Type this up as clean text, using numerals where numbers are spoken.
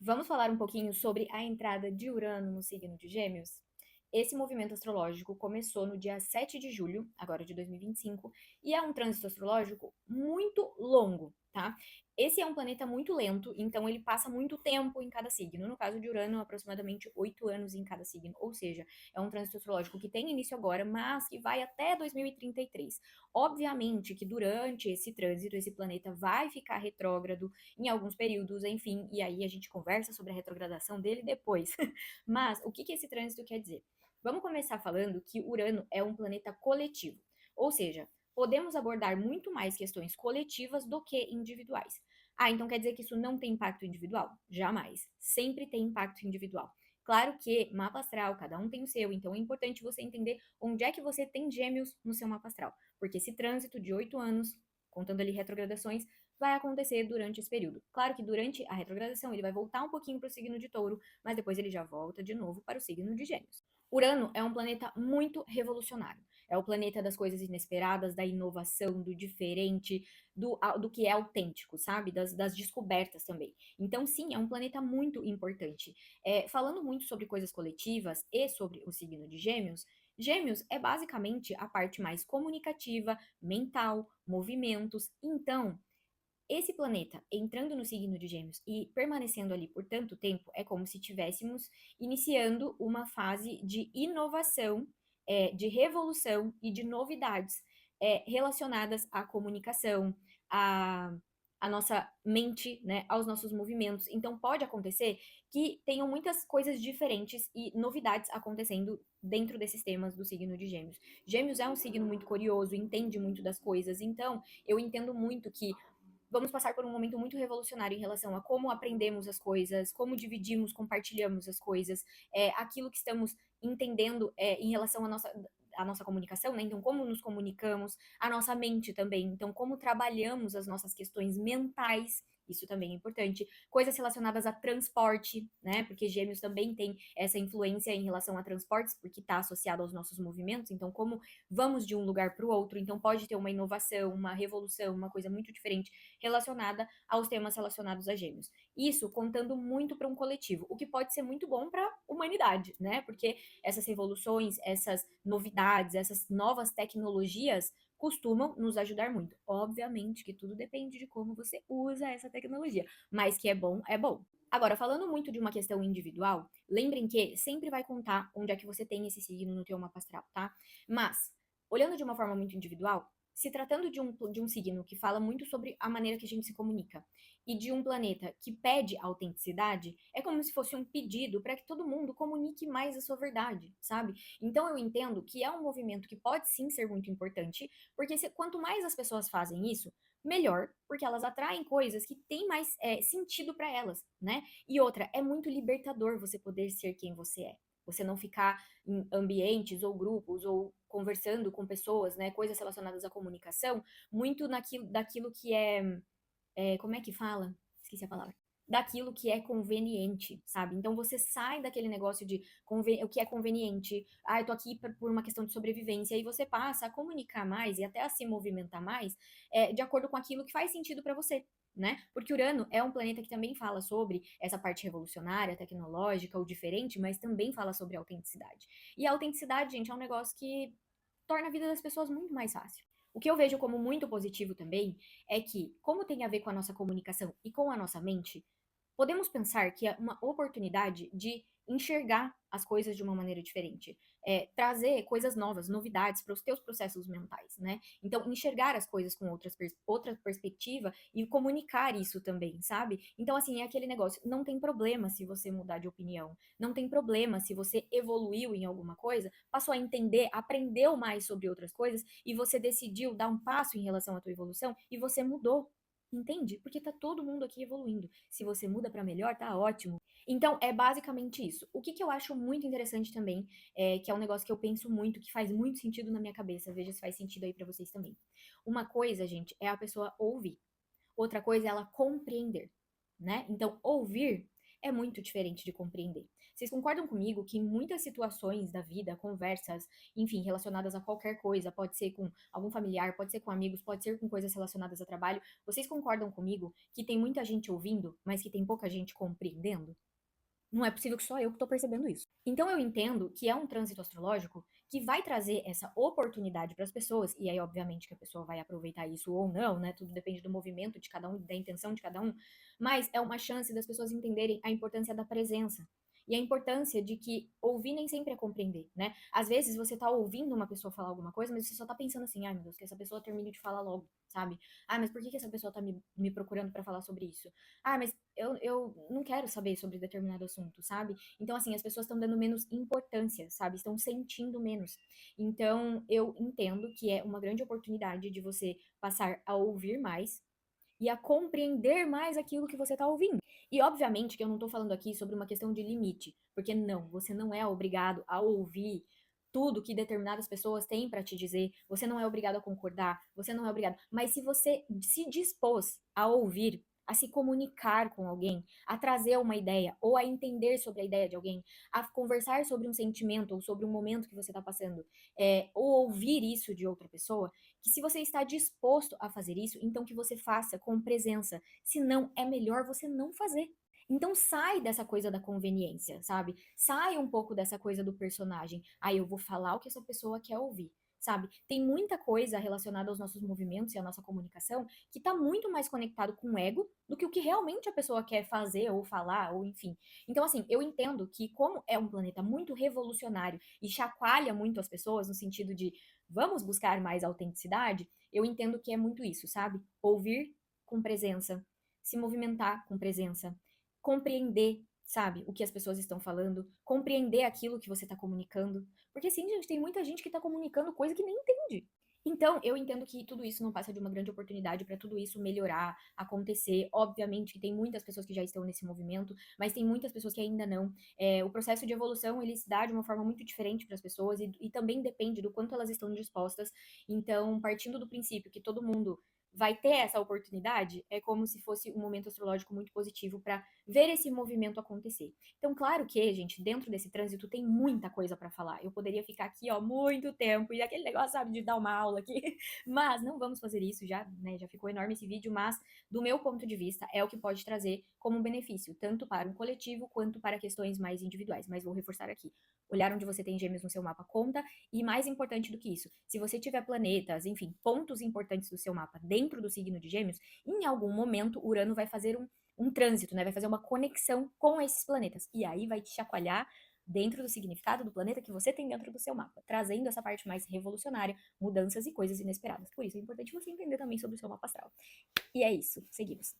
Vamos falar um pouquinho sobre a entrada de Urano no signo de Gêmeos? Esse movimento astrológico começou no dia 7 de julho, agora de 2025, e é um trânsito astrológico muito longo, tá? Esse é um planeta muito lento, então ele passa muito tempo em cada signo. No caso de Urano, aproximadamente 8 anos em cada signo, ou seja, é um trânsito astrológico que tem início agora, mas que vai até 2033. Obviamente que durante esse trânsito, esse planeta vai ficar retrógrado em alguns períodos, enfim, e aí a gente conversa sobre a retrogradação dele depois. Mas o que que esse trânsito quer dizer? Vamos começar falando que Urano é um planeta coletivo, ou seja, podemos abordar muito mais questões coletivas do que individuais. Ah, então quer dizer que isso não tem impacto individual? Jamais. Sempre tem impacto individual. Claro que mapa astral, cada um tem o seu, então é importante você entender onde é que você tem gêmeos no seu mapa astral. Porque esse trânsito de 8 anos, contando ali retrogradações, vai acontecer durante esse período. Claro que durante a retrogradação ele vai voltar um pouquinho para o signo de Touro, mas depois ele já volta de novo para o signo de Gêmeos. Urano é um planeta muito revolucionário. É o planeta das coisas inesperadas, da inovação, do diferente, do que é autêntico, sabe? Das descobertas também. Então, sim, é um planeta muito importante. Falando muito sobre coisas coletivas e sobre o signo de Gêmeos, Gêmeos é basicamente a parte mais comunicativa, mental, movimentos. Então, esse planeta entrando no signo de Gêmeos e permanecendo ali por tanto tempo é como se estivéssemos iniciando uma fase de inovação, de revolução e de novidades relacionadas à comunicação, à, à nossa mente, né, aos nossos movimentos. Então pode acontecer que tenham muitas coisas diferentes e novidades acontecendo dentro desses temas do signo de Gêmeos. Gêmeos é um signo muito curioso, entende muito das coisas, então eu entendo muito que vamos passar por um momento muito revolucionário em relação a como aprendemos as coisas, como dividimos, compartilhamos as coisas, aquilo que estamos entendendo em relação à nossa comunicação, né? Então, como nos comunicamos, a nossa mente também. Então, como trabalhamos as nossas questões mentais. Isso também é importante. Coisas relacionadas a transporte, né? Porque Gêmeos também tem essa influência em relação a transportes, porque está associado aos nossos movimentos. Então, como vamos de um lugar para o outro, então pode ter uma inovação, uma revolução, uma coisa muito diferente relacionada aos temas relacionados a Gêmeos. Isso contando muito para um coletivo, o que pode ser muito bom para a humanidade, né? Porque essas revoluções, essas novidades, essas novas tecnologias costumam nos ajudar muito. Obviamente que tudo depende de como você usa essa tecnologia, mas que é bom, é bom. Agora, falando muito de uma questão individual, lembrem que sempre vai contar onde é que você tem esse signo no teu mapa astral, tá? Mas, olhando de uma forma muito individual, se tratando de um signo que fala muito sobre a maneira que a gente se comunica e de um planeta que pede autenticidade, é como se fosse um pedido para que todo mundo comunique mais a sua verdade, sabe? Então eu entendo que é um movimento que pode sim ser muito importante, porque quanto mais as pessoas fazem isso, melhor, porque elas atraem coisas que têm mais sentido para elas, né? E outra, é muito libertador você poder ser quem você é. Você não ficar em ambientes ou grupos ou conversando com pessoas, né, coisas relacionadas à comunicação, muito daquilo que como é que fala? Esqueci a palavra. Daquilo que é conveniente, sabe? Então você sai daquele negócio de o que é conveniente. Ah, eu tô aqui por uma questão de sobrevivência. E você passa a comunicar mais e até a se movimentar mais de acordo com aquilo que faz sentido para você. Né? Porque Urano é um planeta que também fala sobre essa parte revolucionária, tecnológica ou diferente, mas também fala sobre autenticidade. E a autenticidade, gente, é um negócio que torna a vida das pessoas muito mais fácil. O que eu vejo como muito positivo também é que, como tem a ver com a nossa comunicação e com a nossa mente, podemos pensar que é uma oportunidade de enxergar as coisas de uma maneira diferente, trazer coisas novas, novidades para os teus processos mentais, né? Então, enxergar as coisas com outra perspectiva e comunicar isso também, sabe? Então, assim, é aquele negócio, não tem problema se você mudar de opinião, não tem problema se você evoluiu em alguma coisa, passou a entender, aprendeu mais sobre outras coisas e você decidiu dar um passo em relação à tua evolução e você mudou. Entende? Porque tá todo mundo aqui evoluindo. Se você muda para melhor, tá ótimo. Então, é basicamente isso. O que, que eu acho muito interessante também, que é um negócio que eu penso muito, que faz muito sentido na minha cabeça, veja se faz sentido aí para vocês também. Uma coisa, gente, é a pessoa ouvir. Outra coisa é ela compreender, né? Então, ouvir é muito diferente de compreender. Vocês concordam comigo que em muitas situações da vida, conversas, enfim, relacionadas a qualquer coisa, pode ser com algum familiar, pode ser com amigos, pode ser com coisas relacionadas a trabalho, vocês concordam comigo que tem muita gente ouvindo, mas que tem pouca gente compreendendo? Não é possível que só eu que estou percebendo isso. Então eu entendo que é um trânsito astrológico que vai trazer essa oportunidade para as pessoas, e aí obviamente que a pessoa vai aproveitar isso ou não, né? Tudo depende do movimento de cada um, da intenção de cada um, mas é uma chance das pessoas entenderem a importância da presença. E a importância de que ouvir nem sempre é compreender, né? Às vezes você tá ouvindo uma pessoa falar alguma coisa, mas você só tá pensando assim, ai meu Deus, que essa pessoa termine de falar logo, sabe? Ah, mas por que essa pessoa tá me procurando para falar sobre isso? Ah, mas eu não quero saber sobre determinado assunto, sabe? Então, assim, as pessoas estão dando menos importância, sabe? Estão sentindo menos. Então, eu entendo que é uma grande oportunidade de você passar a ouvir mais e a compreender mais aquilo que você está ouvindo. E, obviamente, que eu não estou falando aqui sobre uma questão de limite, porque não, você não é obrigado a ouvir tudo que determinadas pessoas têm para te dizer, você não é obrigado a concordar, você não é obrigado. Mas se você se dispôs a ouvir, a se comunicar com alguém, a trazer uma ideia, ou a entender sobre a ideia de alguém, a conversar sobre um sentimento ou sobre um momento que você está passando, ou ouvir isso de outra pessoa, que se você está disposto a fazer isso, então que você faça com presença. Se não, é melhor você não fazer. Então sai dessa coisa da conveniência, sabe? Sai um pouco dessa coisa do personagem. Aí eu vou falar o que essa pessoa quer ouvir, sabe? Tem muita coisa relacionada aos nossos movimentos e à nossa comunicação que tá muito mais conectado com o ego do que o que realmente a pessoa quer fazer ou falar, ou enfim. Então, assim, eu entendo que, como é um planeta muito revolucionário e chacoalha muito as pessoas no sentido de vamos buscar mais autenticidade, eu entendo que é muito isso, sabe? Ouvir com presença, se movimentar com presença, compreender, sabe, o que as pessoas estão falando, compreender aquilo que você está comunicando. Porque sim, gente, tem muita gente que está comunicando coisa que nem entende. Então, eu entendo que tudo isso não passa de uma grande oportunidade para tudo isso melhorar, acontecer. Obviamente que tem muitas pessoas que já estão nesse movimento, mas tem muitas pessoas que ainda não. O processo de evolução, ele se dá de uma forma muito diferente para as pessoas e também depende do quanto elas estão dispostas. Então, partindo do princípio que todo mundo vai ter essa oportunidade, é como se fosse um momento astrológico muito positivo para ver esse movimento acontecer. Então, claro que, gente, dentro desse trânsito tem muita coisa para falar. Eu poderia ficar aqui, ó, muito tempo e aquele negócio, sabe, de dar uma aula aqui, mas não vamos fazer isso já, né? Já ficou enorme esse vídeo, mas do meu ponto de vista é o que pode trazer como um benefício, tanto para um coletivo quanto para questões mais individuais. Mas vou reforçar aqui. Olhar onde você tem gêmeos no seu mapa conta, e mais importante do que isso, se você tiver planetas, enfim, pontos importantes do seu mapa dentro do signo de gêmeos, em algum momento Urano vai fazer um trânsito, né? Vai fazer uma conexão com esses planetas. E aí vai te chacoalhar dentro do significado do planeta que você tem dentro do seu mapa, trazendo essa parte mais revolucionária, mudanças e coisas inesperadas. Por isso é importante você entender também sobre o seu mapa astral. E é isso, seguimos.